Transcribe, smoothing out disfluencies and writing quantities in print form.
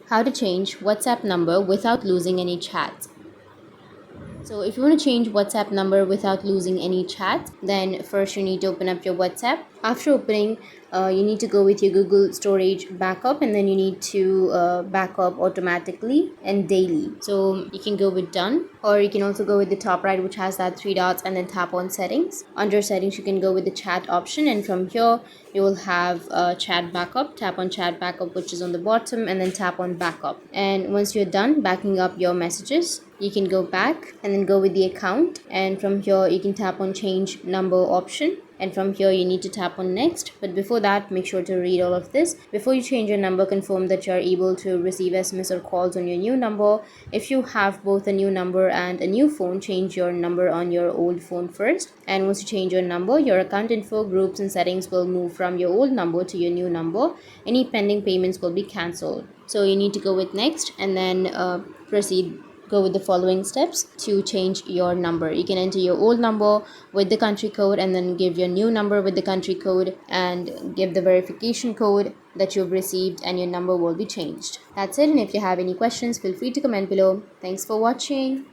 How to change WhatsApp number without losing any chat. So if you want to change WhatsApp number without losing any chat, then first you need to open up your WhatsApp. After opening, you need to go with your Google storage backup, and then you need to back up automatically and daily. So you can go with done, or you can also go with the top right, which has that three dots, and then tap on settings. Under settings, you can go with the chat option, and from here you will have chat backup. Tap on chat backup, which is on the bottom, and then tap on backup. And once you're done backing up your messages, you can go back and then go with the account, and from here you can tap on change number option, and from here you need to tap on next. But before that, make sure to read all of this. Before you change your number, confirm that you are able to receive SMS or calls on your new number. If you have both a new number and a new phone, change your number on your old phone first. And once you change your number, your account info, groups and settings will move from your old number to your new number. Any pending payments will be cancelled. So you need to go with next, and then proceed. Go with the following steps to change your number. You can enter your old number with the country code, and then give your new number with the country code, and give the verification code that you've received, and your number will be changed. That's it. And if you have any questions, feel free to comment below. Thanks for watching.